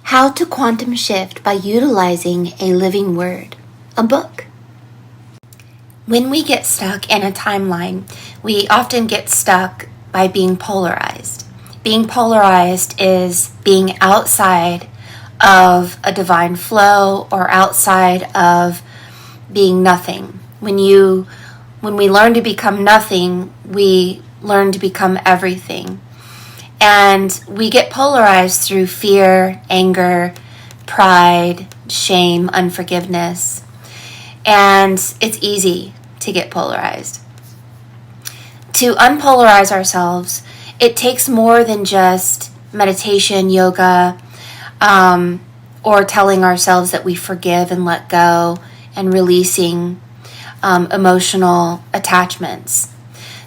How to Quantum Shift by Utilizing a Living Word, a book. When we get stuck in a timeline, we often get stuck by being polarized. Being polarized is being outside of a divine flow or outside of being nothing. When we learn to become nothing, we learn to become everything. And we get polarized through fear, anger, pride, shame, unforgiveness. And it's easy to get polarized. To unpolarize ourselves, it takes more than just meditation, yoga, or telling ourselves that we forgive and let go and releasing emotional attachments.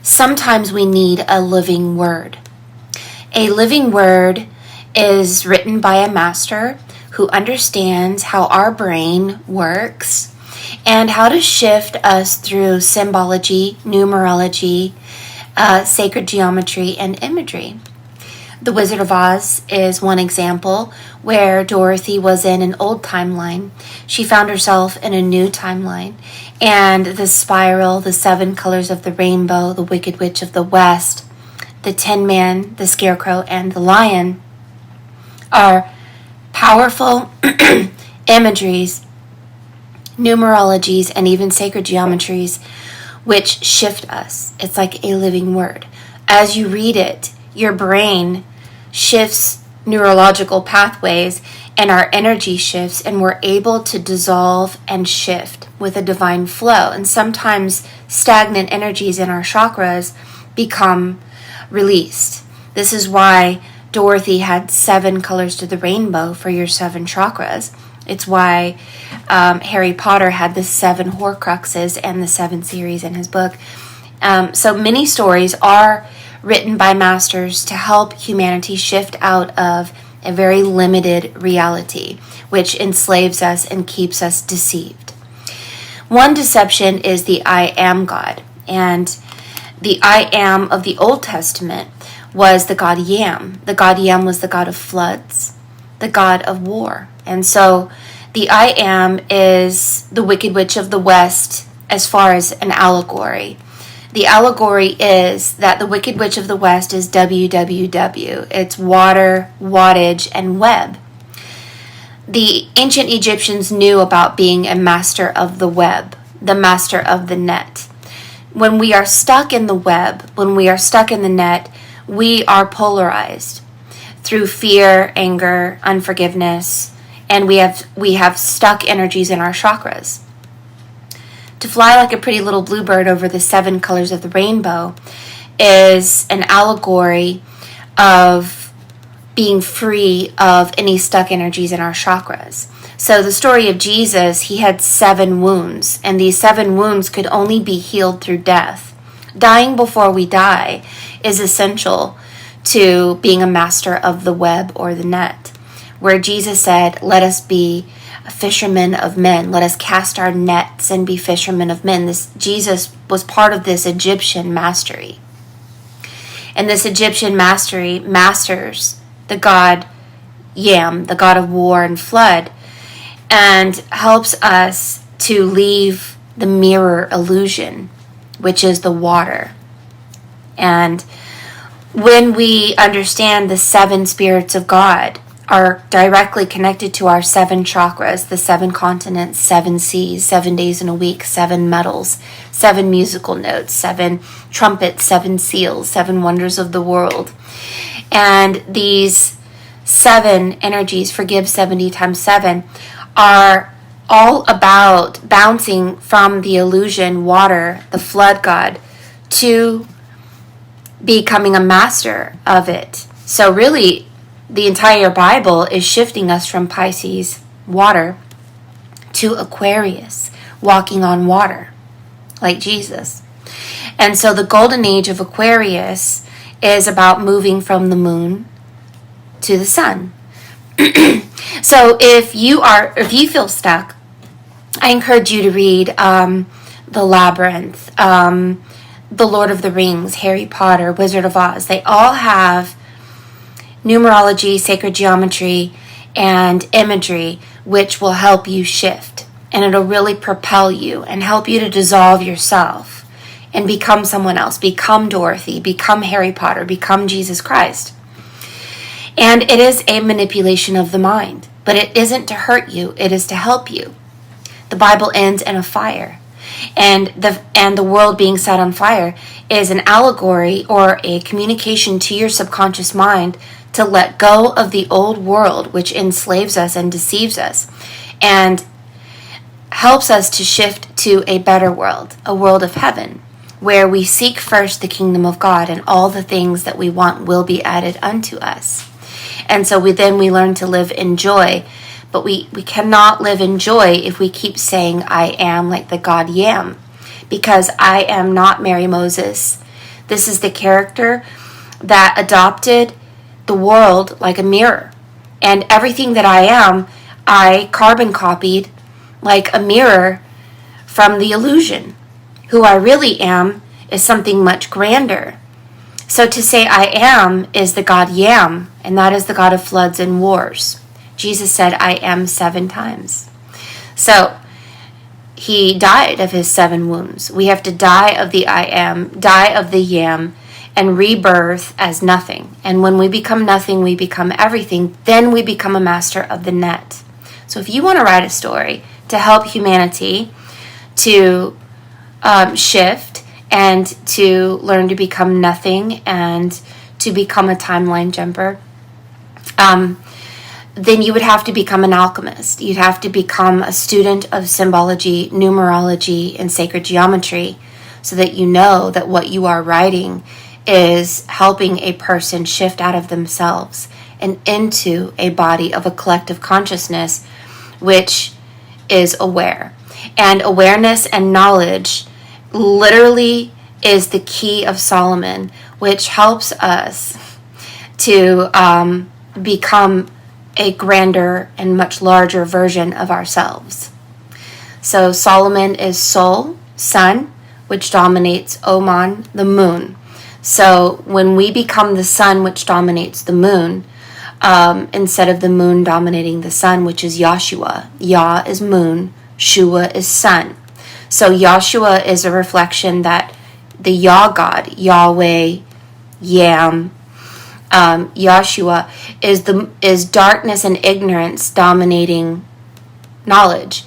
Sometimes we need a living word. A living word is written by a master who understands how our brain works and how to shift us through symbology, numerology, sacred geometry, and imagery. The Wizard of Oz is one example where Dorothy was in an old timeline. She found herself in a new timeline. And the spiral, the 7 colors of the rainbow, the Wicked Witch of the West, the Tin Man, the Scarecrow, and the Lion are powerful imageries, numerologies, and even sacred geometries which shift us. It's like a living word. As you read it, your brain shifts neurological pathways and our energy shifts, and we're able to dissolve and shift with a divine flow. And sometimes stagnant energies in our chakras become released. This is why Dorothy had 7 colors to the rainbow for your 7 chakras. It's why Harry Potter had the 7 Horcruxes and the 7 series in his book. So many stories are written by masters to help humanity shift out of a very limited reality, which enslaves us and keeps us deceived. One deception is the I am God. And the I am of the Old Testament was the god Yam. The god Yam was the god of floods, the god of war. And so the I am is the Wicked Witch of the West as far as an allegory. The allegory is that the Wicked Witch of the West is WWW. It's water, wattage, and web. The ancient Egyptians knew about being a master of the web, the master of the net. When we are stuck in the web, when we are stuck in the net, we are polarized through fear, anger, unforgiveness, and we have stuck energies in our chakras. To fly like a pretty little bluebird over the 7 colors of the rainbow is an allegory of being free of any stuck energies in our chakras. So the story of Jesus, he had 7 wounds, and these 7 wounds could only be healed through death. Dying before we die is essential to being a master of the web or the net, where Jesus said, let us be fishermen of men. Let us cast our nets and be fishermen of men. Jesus was part of this Egyptian mastery. And this Egyptian mastery masters the god Yam, the god of war and flood, and helps us to leave the mirror illusion, which is the water. And when we understand the 7 spirits of God are directly connected to our 7 chakras, the 7 continents, 7 seas, 7 days in a week, 7 metals, 7 musical notes, 7 trumpets, 7 seals, 7 wonders of the world. And these 7 energies, forgive 70 times 7, are all about bouncing from the illusion, water, the flood god, to becoming a master of it. So really, the entire Bible is shifting us from Pisces, water, to Aquarius, walking on water, like Jesus. And so the golden age of Aquarius is about moving from the moon to the sun. So if you feel stuck, I encourage you to read The Labyrinth, The Lord of the Rings, Harry Potter, Wizard of Oz. They all have numerology, sacred geometry, and imagery which will help you shift. And it'll really propel you and help you to dissolve yourself and become someone else. Become Dorothy, become Harry Potter, become Jesus Christ. And it is a manipulation of the mind, but it isn't to hurt you, it is to help you. The Bible ends in a fire. And the world being set on fire is an allegory or a communication to your subconscious mind to let go of the old world which enslaves us and deceives us and helps us to shift to a better world, a world of heaven, where we seek first the kingdom of God and all the things that we want will be added unto us. And so we learn to live in joy. But we cannot live in joy if we keep saying, I am like the God Yam. Because I am not Mary Moses. This is the character that adopted the world like a mirror. And everything that I am, I carbon copied like a mirror from the illusion. Who I really am is something much grander. So to say I am is the God Yam, and that is the God of floods and wars. Jesus said, I am 7 times. So he died of his 7 wounds. We have to die of the I am, die of the Yam, and rebirth as nothing. And when we become nothing, we become everything. Then we become a master of the net. So if you want to write a story to help humanity to shift and to learn to become nothing and to become a timeline jumper, then you would have to become an alchemist. You'd have to become a student of symbology, numerology, and sacred geometry so that you know that what you are writing is helping a person shift out of themselves and into a body of a collective consciousness which is aware. And awareness and knowledge literally is the key of Solomon, which helps us to become a grander and much larger version of ourselves. So Solomon is Sol, sun, which dominates Oman, the moon. So when we become the sun, which dominates the moon, instead of the moon dominating the sun, which is Yahshua. Yah is moon, Shua is sun. So Yahshua is a reflection that the Yah God, Yahweh, Yam, Yahshua is darkness and ignorance dominating knowledge.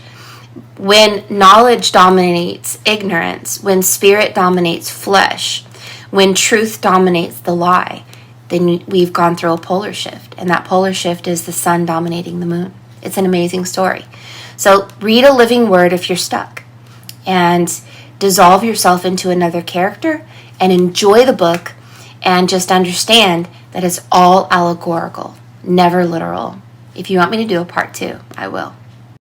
When knowledge dominates ignorance, when spirit dominates flesh, when truth dominates the lie, then we've gone through a polar shift. And that polar shift is the sun dominating the moon. It's an amazing story. So read a living word if you're stuck. And dissolve yourself into another character and enjoy the book and just understand that it's all allegorical, never literal. If you want me to do a part 2, I will.